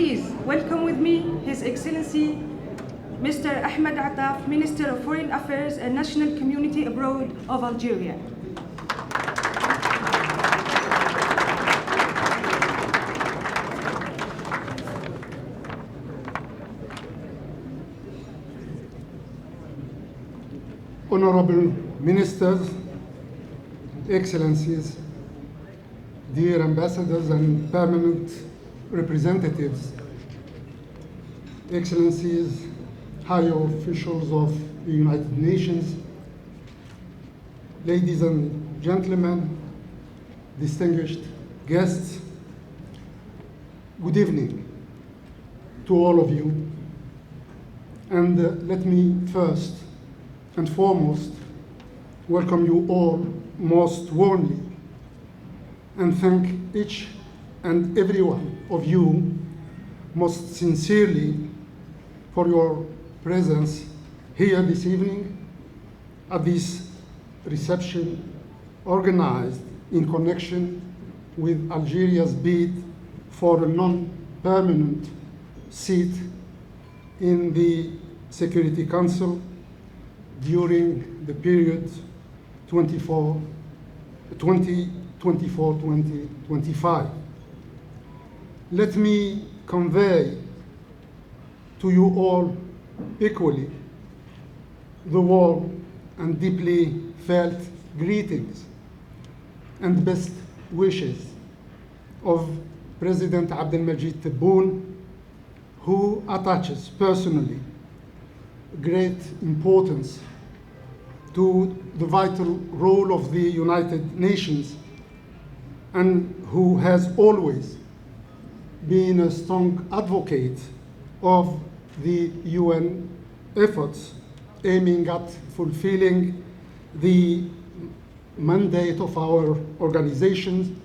Please welcome with me His Excellency Mr. Ahmed Attaf, Minister of Foreign Affairs and National Community Abroad of Algeria. Honorable Ministers, Excellencies, dear ambassadors and permanent representatives, Excellencies, higher officials of the United Nations, ladies and gentlemen, distinguished guests, good evening to all of you. And let me first and foremost welcome you all most warmly and thank each and every one of you most sincerely for your presence here this evening at this reception organized in connection with Algeria's bid for a non-permanent seat in the Security Council during the period 2024-2025. Let me convey to you all equally the warm and deeply felt greetings and best wishes of President Abdelmajid Tebboune, who attaches personally great importance to the vital role of the United Nations and who has always been a strong advocate of the UN efforts aiming at fulfilling the mandate of our organizations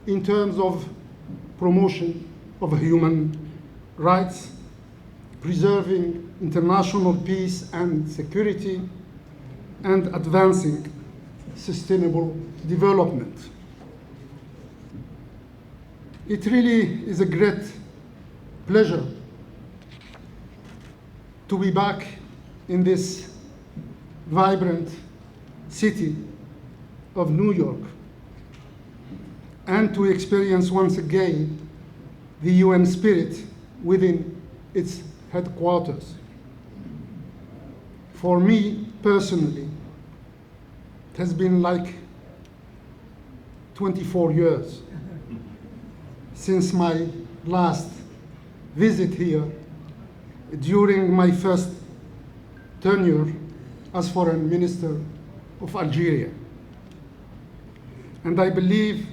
in terms of promotion of human rights, preserving international peace and security, and advancing sustainable development. It really is a great pleasure to be back in this vibrant city of New York and to experience once again the UN spirit within its headquarters. For me personally, it has been like 24 years since my last visit here during my first tenure as Foreign Minister of Algeria. And I believe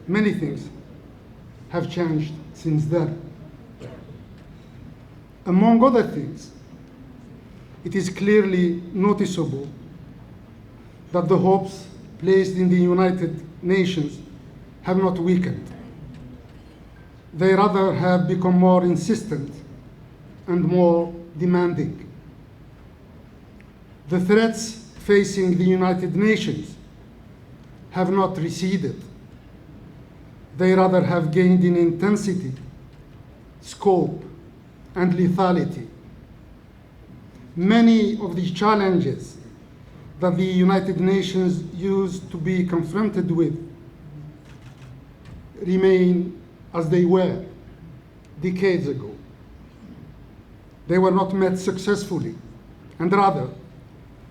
many things have changed since then. Among other things, it is clearly noticeable that the hopes placed in the United Nations have not weakened. They rather have become more insistent and more demanding. The threats facing the United Nations have not receded. They rather have gained in intensity, scope, and lethality. Many of the challenges that the United Nations used to be confronted with remain as they were decades ago. They were not met successfully, and rather,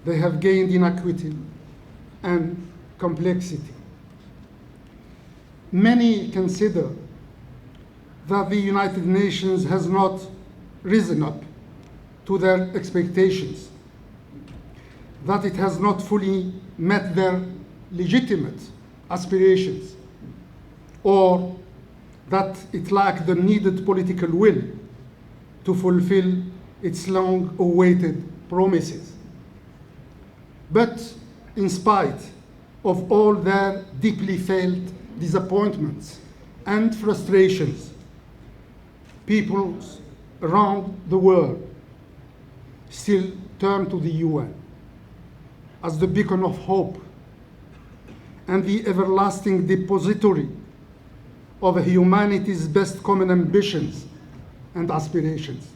they have gained in acuity and complexity. Many consider that the United Nations has not risen up to their expectations, that it has not fully met their legitimate aspirations, or that it lacked the needed political will to fulfill its long-awaited promises. But in spite of all their deeply felt disappointments and frustrations, peoples around the world still turn to the UN as the beacon of hope and the everlasting depository of humanity's best common ambitions and aspirations.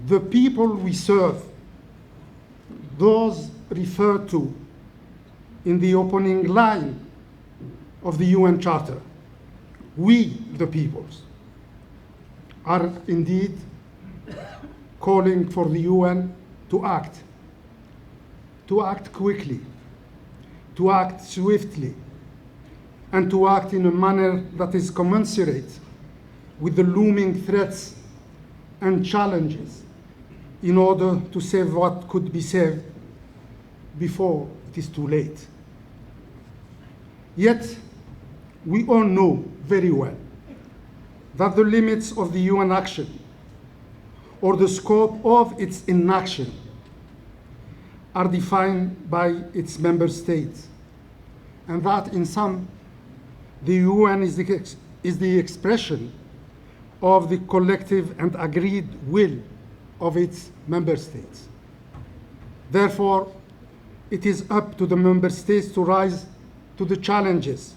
The people we serve, those referred to in the opening line of the UN Charter, we the peoples, are indeed calling for the UN to act quickly, to act swiftly, and to act in a manner that is commensurate with the looming threats and challenges in order to save what could be saved before it is too late. Yet, we all know very well that the limits of the UN action or the scope of its inaction are defined by its member states, and that in some, the UN is the expression of the collective and agreed will of its member states. Therefore, it is up to the member states to rise to the challenges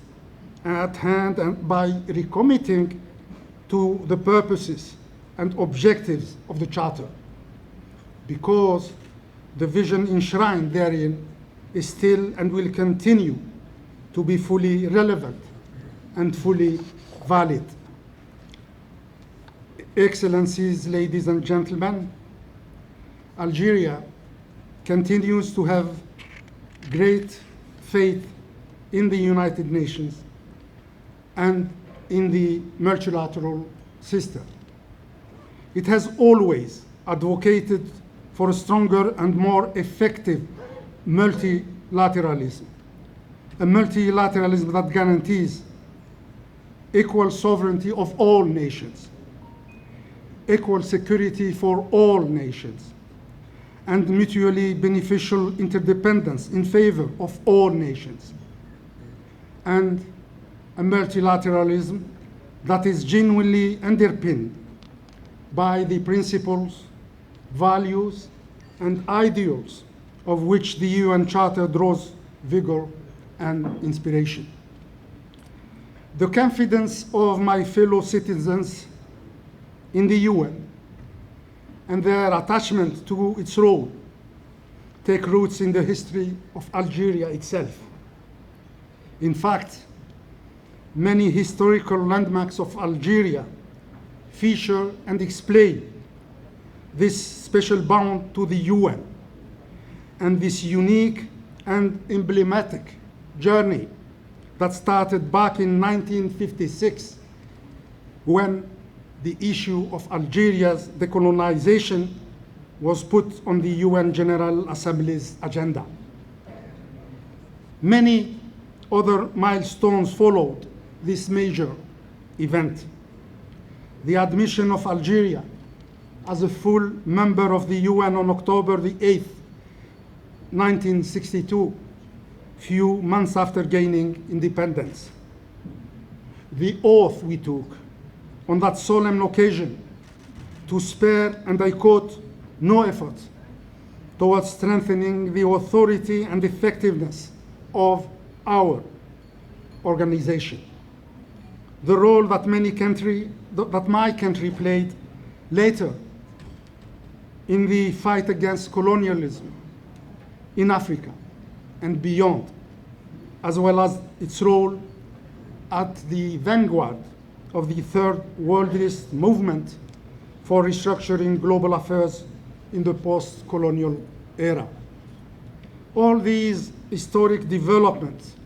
at hand and by recommitting to the purposes and objectives of the Charter, because the vision enshrined therein is still and will continue to be fully relevant and fully valid. Excellencies, ladies and gentlemen, Algeria continues to have great faith in the United Nations and in the multilateral system. It has always advocated for a stronger and more effective multilateralism, a multilateralism that guarantees equal sovereignty of all nations, equal security for all nations, and mutually beneficial interdependence in favor of all nations, and a multilateralism that is genuinely underpinned by the principles, values, and ideals of which the UN Charter draws vigor and inspiration. The confidence of my fellow citizens in the UN and their attachment to its role take roots in the history of Algeria itself. In fact, many historical landmarks of Algeria feature and explain this special bond to the UN and this unique and emblematic journey that started back in 1956 when the issue of Algeria's decolonization was put on the UN General Assembly's agenda. Many other milestones followed this major event. The admission of Algeria as a full member of the UN on October the 8th, 1962, few months after gaining independence. The oath we took on that solemn occasion to spare, and I quote, no effort towards strengthening the authority and effectiveness of our organization. The role that my country played later in the fight against colonialism in Africa and beyond, as well as its role at the vanguard of the Third Worldist movement for restructuring global affairs in the post-colonial era. All these historic developments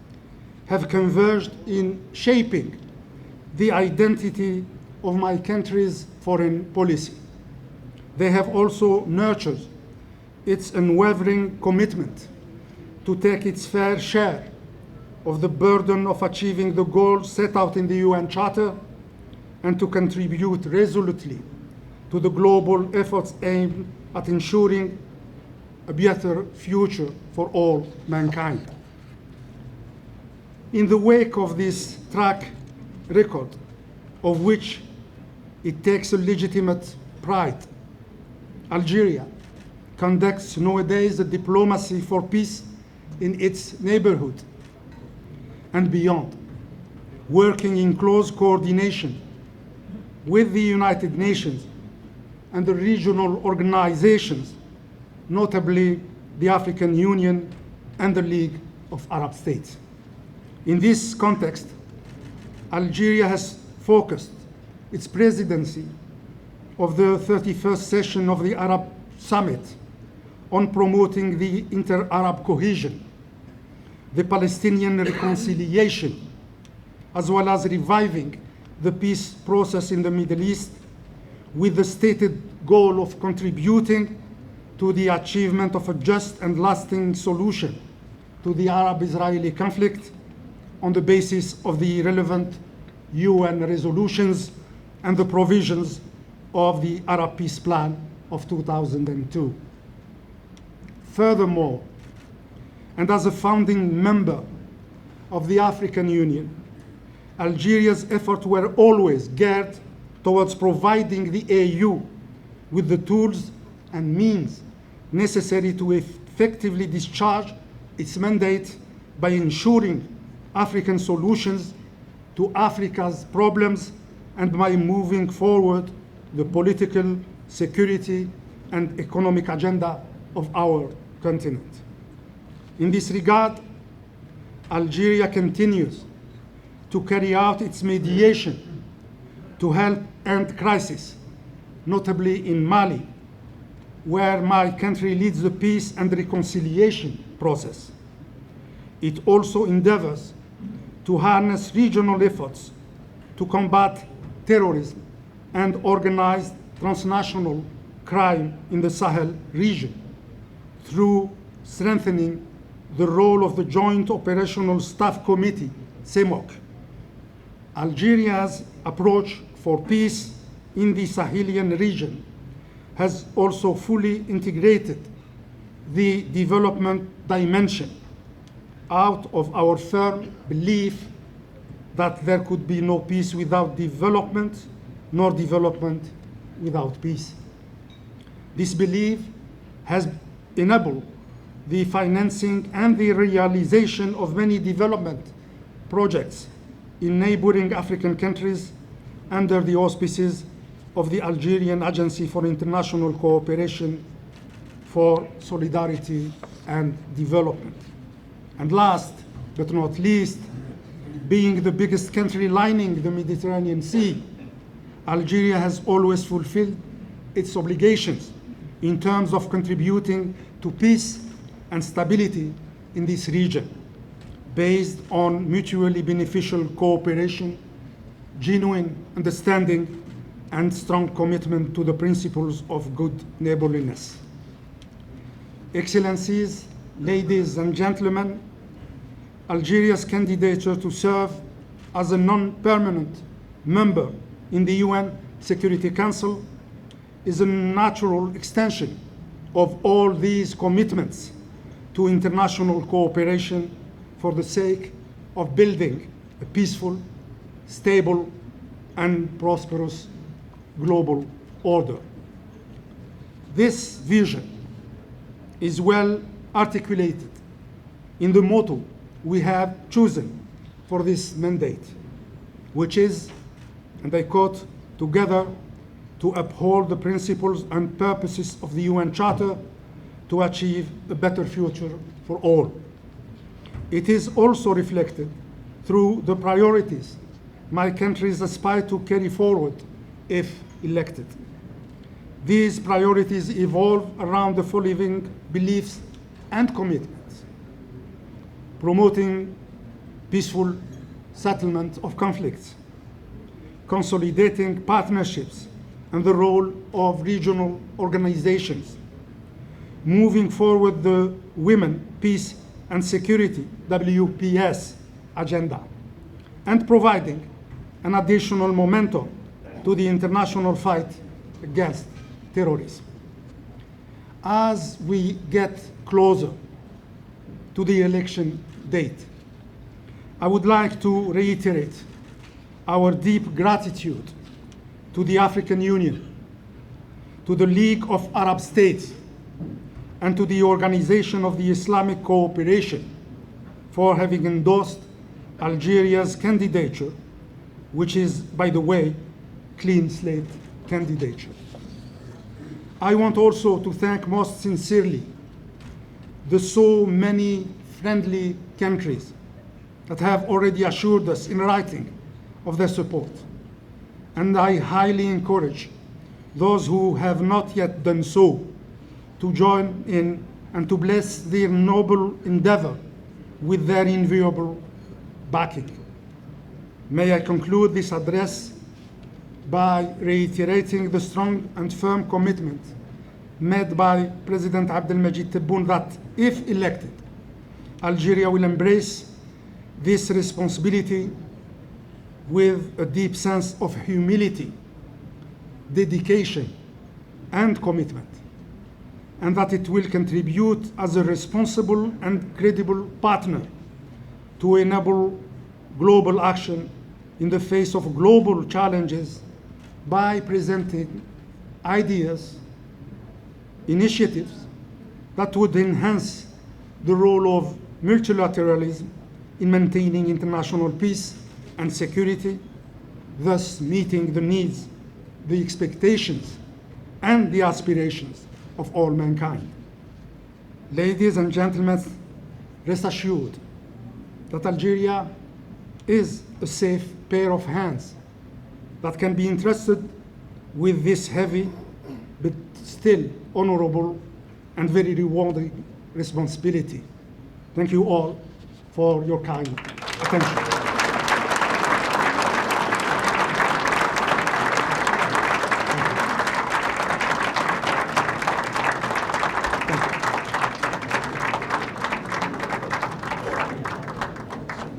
have converged in shaping the identity of my country's foreign policy. They have also nurtured its unwavering commitment to take its fair share of the burden of achieving the goals set out in the UN Charter and to contribute resolutely to the global efforts aimed at ensuring a better future for all mankind. In the wake of this track record, of which it takes a legitimate pride, Algeria conducts nowadays a diplomacy for peace in its neighborhood and beyond, working in close coordination with the United Nations and the regional organizations, notably the African Union and the League of Arab States. In this context, Algeria has focused its presidency of the 31st session of the Arab Summit on promoting the inter-Arab cohesion, the Palestinian reconciliation, as well as reviving the peace process in the Middle East, with the stated goal of contributing to the achievement of a just and lasting solution to the Arab-Israeli conflict on the basis of the relevant UN resolutions and the provisions of the Arab Peace Plan of 2002. Furthermore, and as a founding member of the African Union, Algeria's efforts were always geared towards providing the AU with the tools and means necessary to effectively discharge its mandate by ensuring African solutions to Africa's problems and by moving forward the political, security, and economic agenda of our continent. In this regard, Algeria continues to carry out its mediation to help end crisis, notably in Mali, where my country leads the peace and reconciliation process. It also endeavors to harness regional efforts to combat terrorism and organized transnational crime in the Sahel region through strengthening the role of the Joint Operational Staff Committee, CEMOC. Algeria's approach for peace in the Sahelian region has also fully integrated the development dimension out of our firm belief that there could be no peace without development, nor development without peace. This belief has enabled the financing and the realization of many development projects in neighboring African countries under the auspices of the Algerian Agency for International Cooperation for Solidarity and Development. And last but not least, being the biggest country lining the Mediterranean Sea, Algeria has always fulfilled its obligations in terms of contributing to peace and stability in this region, based on mutually beneficial cooperation, genuine understanding, and strong commitment to the principles of good neighborliness. Excellencies, ladies and gentlemen, Algeria's candidature to serve as a non-permanent member in the UN Security Council is a natural extension of all these commitments to international cooperation for the sake of building a peaceful, stable, and prosperous global order. This vision is well articulated in the motto we have chosen for this mandate, which is, and I quote, "Together to uphold the principles and purposes of the UN Charter to achieve a better future for all." It is also reflected through the priorities my countries aspire to carry forward if elected. These priorities evolve around the following beliefs and commitments: promoting peaceful settlement of conflicts, consolidating partnerships and the role of regional organizations, moving forward the Women, Peace and Security WPS agenda, and providing an additional momentum to the international fight against terrorism. As we get closer to the election date, I would like to reiterate our deep gratitude to the African Union, to the League of Arab States, and to the Organization of the Islamic Cooperation for having endorsed Algeria's candidature, which is, by the way, clean slate candidature. I want also to thank most sincerely the so many friendly countries that have already assured us in writing of their support. And I highly encourage those who have not yet done so to join in and to bless their noble endeavor with their inviolable backing. May I conclude this address by reiterating the strong and firm commitment made by President Abdelmajid Tebboune that, if elected, Algeria will embrace this responsibility with a deep sense of humility, dedication, and commitment, and that it will contribute as a responsible and credible partner to enable global action in the face of global challenges by presenting ideas, initiatives that would enhance the role of multilateralism in maintaining international peace and security, thus meeting the needs, the expectations, and the aspirations of all mankind. Ladies and gentlemen, rest assured that Algeria is a safe pair of hands that can be entrusted with this heavy but still honorable and very rewarding responsibility. Thank you all for your kind attention.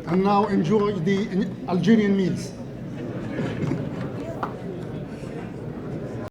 And now enjoy the Algerian meals.